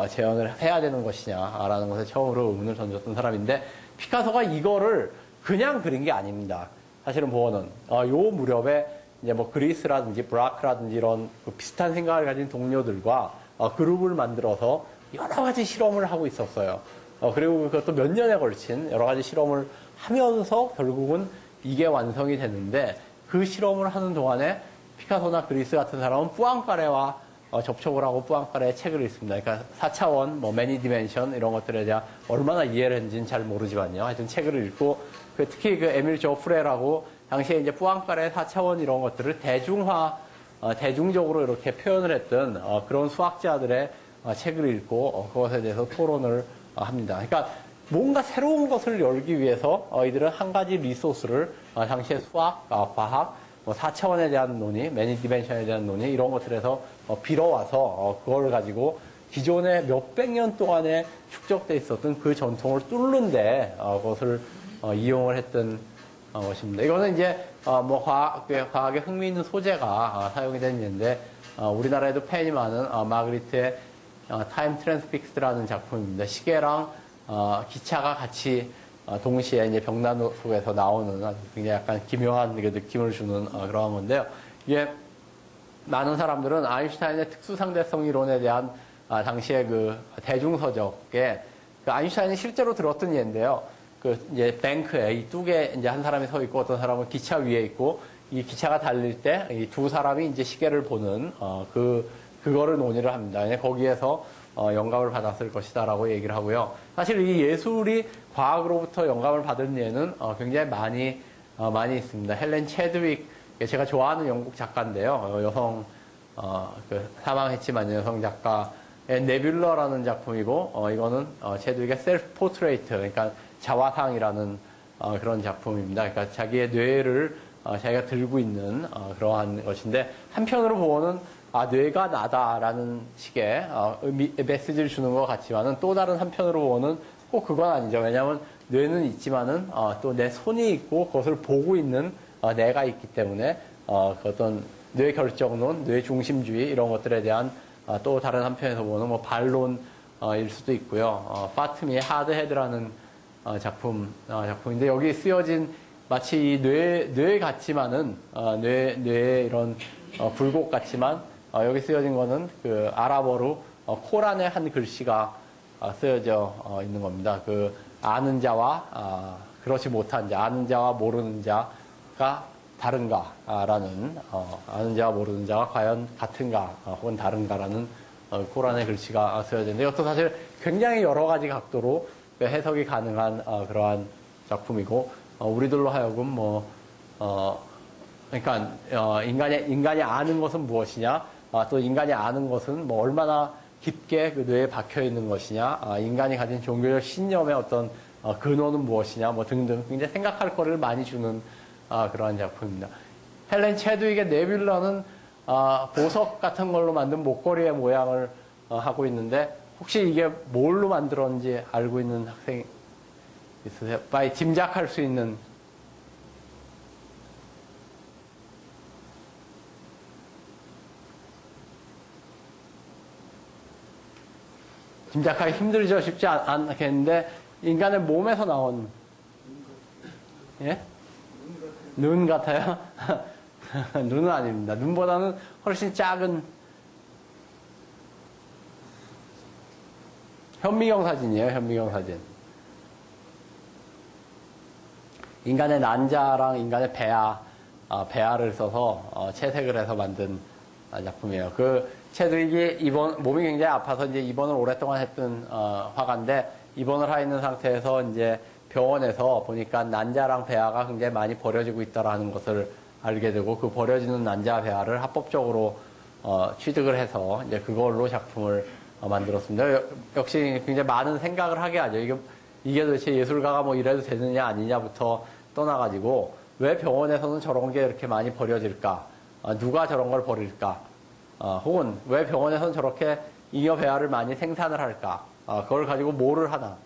재현을 해야 되는 것이냐라는 것에 처음으로 의문을 던졌던 사람인데 피카소가 이거를 그냥 그린 게 아닙니다. 사실은 보어는 요 무렵에 이제 뭐 그리스라든지 브라크라든지 이런 비슷한 생각을 가진 동료들과 그룹을 만들어서 여러 가지 실험을 하고 있었어요. 그리고 그것도 몇 년에 걸친 여러 가지 실험을 하면서 결국은 이게 완성이 됐는데 그 실험을 하는 동안에 피카소나 그리스 같은 사람은 뿌앙까레와 접촉을 하고 뿌앙까레의 책을 읽습니다. 그러니까 4차원, 뭐 매니 디멘션 이런 것들에 대한 얼마나 이해를 했는지는 잘 모르지만요. 하여튼 책을 읽고 특히 그 에밀 조프레라고 당시에 이제 뿌앙까레의 4차원 이런 것들을 대중적으로 이렇게 표현을 했던 그런 수학자들의 책을 읽고 그것에 대해서 토론을 합니다. 그러니까 뭔가 새로운 것을 열기 위해서 이들은 한 가지 리소스를 당시의 수학, 과학, 뭐 4차원에 대한 논의, 매니 디멘션에 대한 논의 이런 것들에서 빌어와서 그걸 가지고 기존에 몇백 년 동안에 축적돼 있었던 그 전통을 뚫는데 그것을 이용을 했던 것입니다. 이거는 이제 뭐 과학에 흥미 있는 소재가 사용이 된 예인데 우리나라에도 팬이 많은 마그리트의 타임 트랜스픽스라는 작품입니다. 시계랑 기차가 같이 동시에 이제 벽난 속에서 나오는 아주 굉장히 약간 기묘한 느낌을 주는 그러한 건데요. 이게 많은 사람들은 아인슈타인의 특수상대성 이론에 대한 당시의 그 대중서적에 그 아인슈타인이 실제로 들었던 예인데요. 그 이제 뱅크에 이 뚝에 이제 한 사람이 서 있고 어떤 사람은 기차 위에 있고 이 기차가 달릴 때 이 두 사람이 이제 시계를 보는 그거를 논의를 합니다. 거기에서 영감을 받았을 것이다라고 얘기를 하고요. 사실 이 예술이 과학으로부터 영감을 받은 예는 굉장히 많이 있습니다. 헬렌 체드윅, 제가 좋아하는 영국 작가인데요. 여성 사망했지만 여성 작가의 네뷸러라는 작품이고 이거는 체드윅의 셀프 포트레이트, 그러니까 자화상이라는 그런 작품입니다. 그러니까 자기의 뇌를 자기가 들고 있는 그러한 것인데 한편으로 보면은 뇌가 나다라는 식의 메시지를 주는 것 같지만은 또 다른 한편으로 보면은 꼭 그건 아니죠. 왜냐하면 뇌는 있지만은 또 내 손이 있고 그것을 보고 있는 내가 있기 때문에 어떤 뇌 결정론, 뇌 중심주의 이런 것들에 대한 또 다른 한편에서 보는 뭐 반론일 수도 있고요. 파트미의 하드헤드라는 작품인데 여기 쓰여진 마치 이 뇌 같지만은 뇌의 이런 굴곡 같지만 여기 쓰여진 거는 그 아랍어로 코란의 한 글씨가 쓰여져 있는 겁니다. 그 아는 자와 그렇지 못한 자, 아는 자와 모르는 자가 다른가라는 아는 자와 모르는 자가 과연 같은가 혹은 다른가라는 코란의 글씨가 쓰여져 있는데 이것도 사실 굉장히 여러 가지 각도로 해석이 가능한 그러한 작품이고 우리들로 하여금 그러니까 인간이 아는 것은 무엇이냐, 또 인간이 아는 것은 뭐 얼마나 깊게 그 뇌에 박혀 있는 것이냐, 인간이 가진 종교적 신념의 어떤 근원은 무엇이냐, 뭐 등등 굉장히 생각할 거리를 많이 주는 그러한 작품입니다. 헬렌 체드윅의 네뷸라는 보석 같은 걸로 만든 목걸이의 모양을 하고 있는데 혹시 이게 뭘로 만들었는지 알고 있는 학생 있으세요? 빨리 짐작할 수 있는. 짐작하기 힘들죠. 쉽지 않겠는데 인간의 몸에서 나온 예? 눈 같아요? 눈은 아닙니다. 눈보다는 훨씬 작은 현미경 사진이에요. 현미경 사진. 인간의 난자랑 인간의 배아를 써서 채색을 해서 만든 작품이에요. 그 체드윅이 몸이 굉장히 아파서 이제 입원을 오랫동안 했던 화가인데 입원을 하 있는 상태에서 이제 병원에서 보니까 난자랑 배아가 굉장히 많이 버려지고 있다라는 것을 알게 되고 그 버려지는 난자 배아를 합법적으로 취득을 해서 이제 그걸로 작품을 만들었습니다. 역시 굉장히 많은 생각을 하게 하죠. 이게 도대체 예술가가 뭐 이래도 되느냐 아니냐부터 떠나가지고 왜 병원에서는 저런 게 이렇게 많이 버려질까? 누가 저런 걸 버릴까? 혹은 왜 병원에서는 저렇게 잉여 배아를 많이 생산을 할까? 그걸 가지고 뭐를 하나?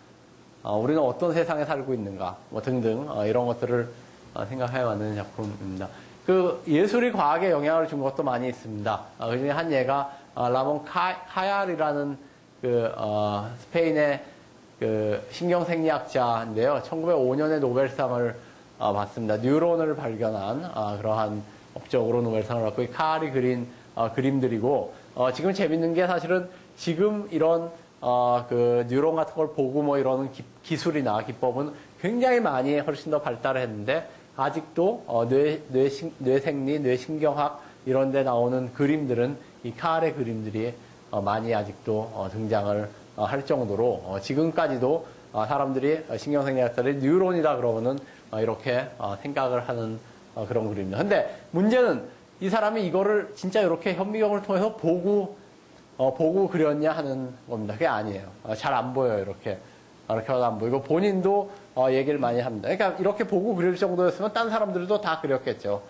우리는 어떤 세상에 살고 있는가? 뭐 등등 이런 것들을 생각해 만드는 작품입니다. 그 예술이 과학에 영향을 준 것도 많이 있습니다. 그 중에 한 예가 라몬 카얄이라는 스페인의 그 신경생리학자인데요. 1905년에 노벨상을 받습니다. 뉴런을 발견한 그러한 업적으로 노벨상을 받고 이 카얄이 그린 그림들이고 지금 재밌는 게 사실은 지금 이런 그 뉴런 같은 걸 보고 뭐 이러는 기술이나 기법은 굉장히 많이 훨씬 더 발달했는데 아직도 뇌생리, 뇌신경학 이런 데 나오는 그림들은 이 카알의 그림들이 많이 아직도 등장을 할 정도로 지금까지도 사람들이 신경생리학자들이 뉴런이다 그러면은 이렇게 생각을 하는 그런 그림입니다. 근데 문제는 이 사람이 이거를 진짜 이렇게 현미경을 통해서 보고 그렸냐 하는 겁니다. 그게 아니에요. 잘 안 보여요. 이렇게 봐도 안 보이고 본인도 얘기를 많이 합니다. 그러니까 이렇게 보고 그릴 정도였으면 딴 사람들도 다 그렸겠죠.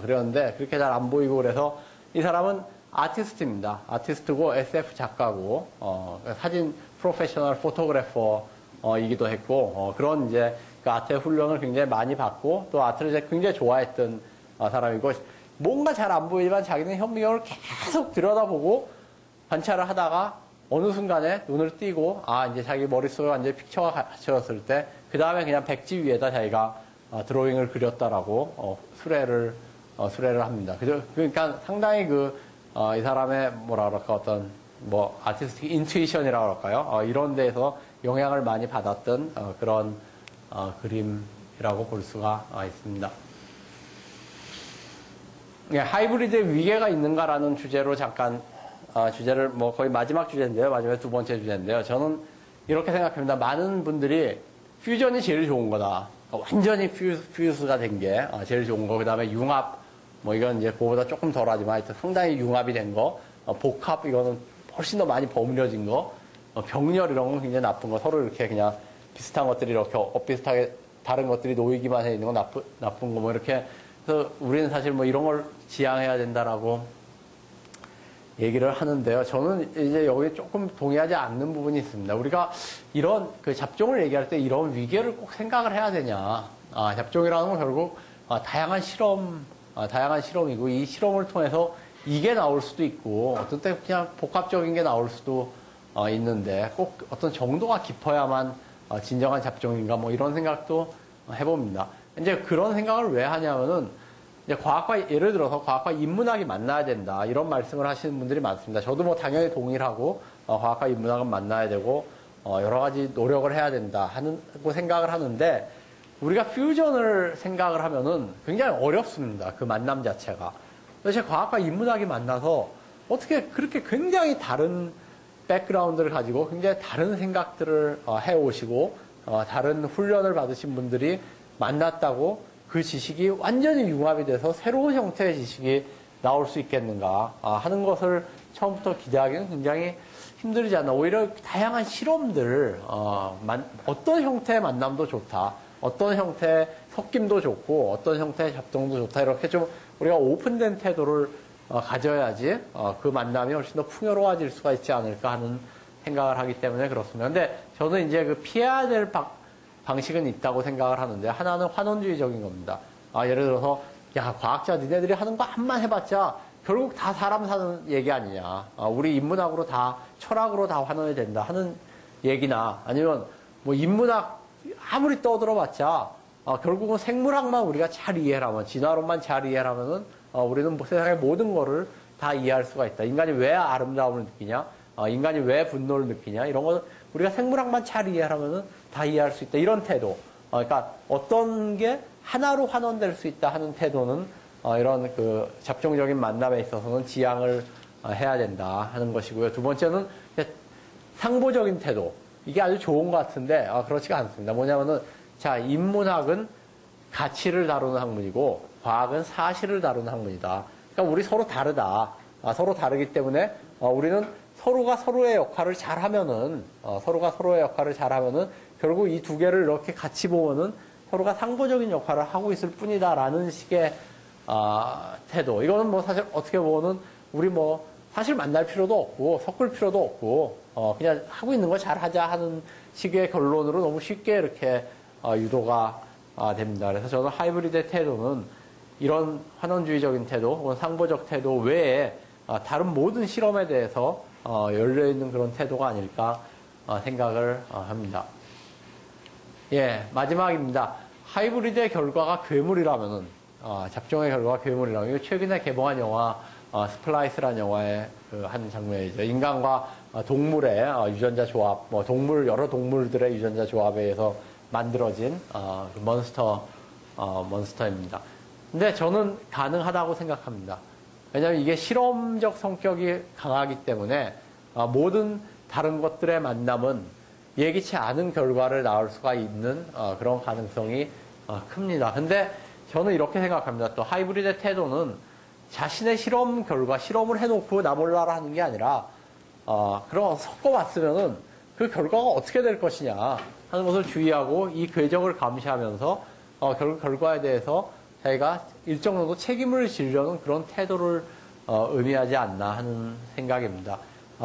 그렸는데 그렇게 잘 안 보이고 그래서 이 사람은 아티스트입니다. 아티스트고 SF 작가고 사진 프로페셔널 포토그래퍼이기도 했고 그런 이제 그 아트의 훈련을 굉장히 많이 받고 또 아트를 굉장히 좋아했던 사람이고 뭔가 잘 안 보이지만 자기는 현미경을 계속 들여다보고 관찰을 하다가 어느 순간에 눈을 띄고 이제 자기 머릿속에 완전히 픽처가 갖춰졌을 때 그 다음에 그냥 백지 위에다 자기가 드로잉을 그렸다라고 수레를 합니다. 그러니까 상당히 이 사람의 뭐라 그럴까 어떤 뭐 아티스틱 인투이션이라고 할까요? 이런 데에서 영향을 많이 받았던 그런 그림이라고 볼 수가 있습니다. 하이브리드의 위계가 있는가라는 주제로 잠깐 주제를 뭐 거의 마지막 주제인데요. 마지막 두 번째 주제인데요. 저는 이렇게 생각합니다. 많은 분들이 퓨전이 제일 좋은 거다. 완전히 퓨즈가 된 게 제일 좋은 거. 그 다음에 융합, 뭐 이건 이제 그거보다 조금 덜하지만 하여튼 상당히 융합이 된 거. 복합, 이거는 훨씬 더 많이 버무려진 거. 병렬 이런 건 굉장히 나쁜 거. 서로 이렇게 그냥 비슷한 것들이 이렇게 엇비슷하게 다른 것들이 놓이기만 해 있는 건 나쁜 거. 뭐 이렇게. 그래서 우리는 사실 뭐 이런 걸 지향해야 된다라고 얘기를 하는데요. 저는 이제 여기 조금 동의하지 않는 부분이 있습니다. 우리가 이런 그 잡종을 얘기할 때 이런 위계를 꼭 생각을 해야 되냐. 잡종이라는 건 결국 다양한 실험이고 이 실험을 통해서 이게 나올 수도 있고 어떤 때 그냥 복합적인 게 나올 수도 있는데 꼭 어떤 정도가 깊어야만 진정한 잡종인가 뭐 이런 생각도 해봅니다. 이제 그런 생각을 왜 하냐면은 이제 예를 들어서 과학과 인문학이 만나야 된다 이런 말씀을 하시는 분들이 많습니다. 저도 뭐 당연히 동의를 하고 과학과 인문학은 만나야 되고 여러 가지 노력을 해야 된다 하고 생각을 하는데 우리가 퓨전을 생각을 하면은 굉장히 어렵습니다. 그 만남 자체가. 도대체 과학과 인문학이 만나서 어떻게 그렇게 굉장히 다른 백그라운드를 가지고 굉장히 다른 생각들을 해오시고 다른 훈련을 받으신 분들이 만났다고 그 지식이 완전히 융합이 돼서 새로운 형태의 지식이 나올 수 있겠는가 하는 것을 처음부터 기대하기는 굉장히 힘들지 않나. 오히려 다양한 실험들, 어떤 형태의 만남도 좋다. 어떤 형태의 섞임도 좋고, 어떤 형태의 잡동도 좋다. 이렇게 좀 우리가 오픈된 태도를 가져야지 그 만남이 훨씬 더 풍요로워질 수가 있지 않을까 하는 생각을 하기 때문에 그렇습니다. 근데 저는 이제 그 피해야 될 방식은 있다고 생각을 하는데 하나는 환원주의적인 겁니다. 예를 들어서 야 과학자 니네들이 하는 거 한만 해봤자 결국 다 사람 사는 얘기 아니냐. 우리 인문학으로 다 철학으로 다 환원이 된다 하는 얘기나 아니면 뭐 인문학 아무리 떠들어봤자 결국은 생물학만 우리가 잘 이해하면 진화론만 잘 이해하면은 우리는 세상의 모든 거를 다 이해할 수가 있다. 인간이 왜 아름다움을 느끼냐? 인간이 왜 분노를 느끼냐? 이런 거 우리가 생물학만 잘 이해하면은 다 이해할 수 있다. 이런 태도. 그러니까 어떤 게 하나로 환원될 수 있다 하는 태도는 이런 그 잡종적인 만남에 있어서는 지향을 해야 된다 하는 것이고요. 두 번째는 상보적인 태도. 이게 아주 좋은 것 같은데 그렇지가 않습니다. 뭐냐면은 자 인문학은 가치를 다루는 학문이고 과학은 사실을 다루는 학문이다. 그러니까 우리 서로 다르다. 서로 다르기 때문에 우리는 서로가 서로의 역할을 잘하면은 결국 이 두 개를 이렇게 같이 보면은 서로가 상보적인 역할을 하고 있을 뿐이다라는 식의 태도. 이거는 뭐 사실 어떻게 보면은 우리 뭐 사실 만날 필요도 없고 섞을 필요도 없고 그냥 하고 있는 거 잘하자 하는 식의 결론으로 너무 쉽게 이렇게 유도가 됩니다. 그래서 저는 하이브리드의 태도는 이런 환원주의적인 태도 혹은 상보적 태도 외에 다른 모든 실험에 대해서 열려있는 그런 태도가 아닐까 생각을 합니다. 예, 마지막입니다. 하이브리드의 결과가 괴물이라면은 잡종의 결과가 괴물이라면 이거 최근에 개봉한 영화 스플라이스라는 영화의 그 한 장면이죠. 인간과 동물의 유전자 조합, 뭐 여러 동물들의 유전자 조합에 의해서 만들어진 그 몬스터입니다. 근데 저는 가능하다고 생각합니다. 왜냐하면 이게 실험적 성격이 강하기 때문에 모든 다른 것들의 만남은 예기치 않은 결과를 낳을 수가 있는 그런 가능성이 큽니다. 근데 저는 이렇게 생각합니다. 또 하이브리드의 태도는 자신의 실험 결과, 실험을 해놓고 나 몰라라 하는 게 아니라 그럼 섞어봤으면은 그 결과가 어떻게 될 것이냐 하는 것을 주의하고 이 궤적을 감시하면서 결국 결과에 대해서 자기가 일정 정도 책임을 지려는 그런 태도를 의미하지 않나 하는 생각입니다.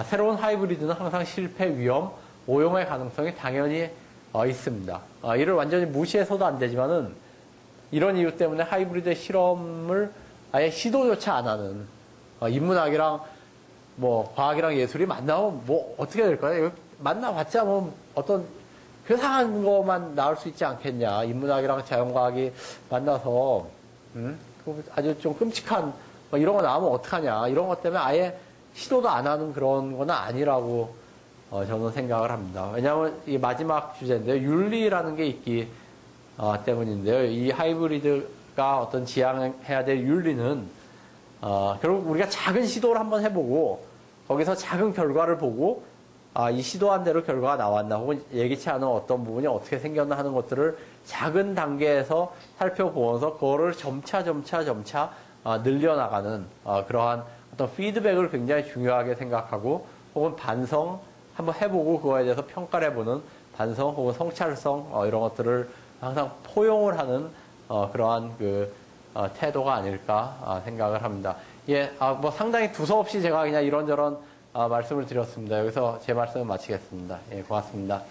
새로운 하이브리드는 항상 실패, 위험, 오용의 가능성이 당연히 있습니다. 이를 완전히 무시해서도 안 되지만은 이런 이유 때문에 하이브리드 실험을 아예 시도조차 안 하는 인문학이랑 뭐 과학이랑 예술이 만나면 뭐 어떻게 될까요? 만나봤자 뭐 어떤 괴상한 것만 나올 수 있지 않겠냐. 인문학이랑 자연과학이 만나서 아주 좀 끔찍한 뭐 이런 거 나오면 어떡하냐. 이런 것 때문에 아예 시도도 안 하는 그런 건 아니라고 저는 생각을 합니다. 왜냐하면 이 마지막 주제인데요. 윤리라는 게 있기 때문인데요. 이 하이브리드가 어떤 지향해야 될 윤리는 결국 우리가 작은 시도를 한번 해보고 거기서 작은 결과를 보고 이 시도한 대로 결과가 나왔나 혹은 예기치 않은 어떤 부분이 어떻게 생겼나 하는 것들을 작은 단계에서 살펴보면서 그거를 점차 늘려나가는 그러한 어떤 피드백을 굉장히 중요하게 생각하고 혹은 반성 한번 해보고 그거에 대해서 평가를 해보는 반성 혹은 성찰성 이런 것들을 항상 포용을 하는 그러한 그 태도가 아닐까 생각을 합니다. 예, 뭐 상당히 두서없이 제가 그냥 이런저런 말씀을 드렸습니다. 여기서 제 말씀을 마치겠습니다. 예, 고맙습니다.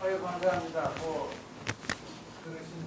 아유, 감사합니다. 뭐, 들으신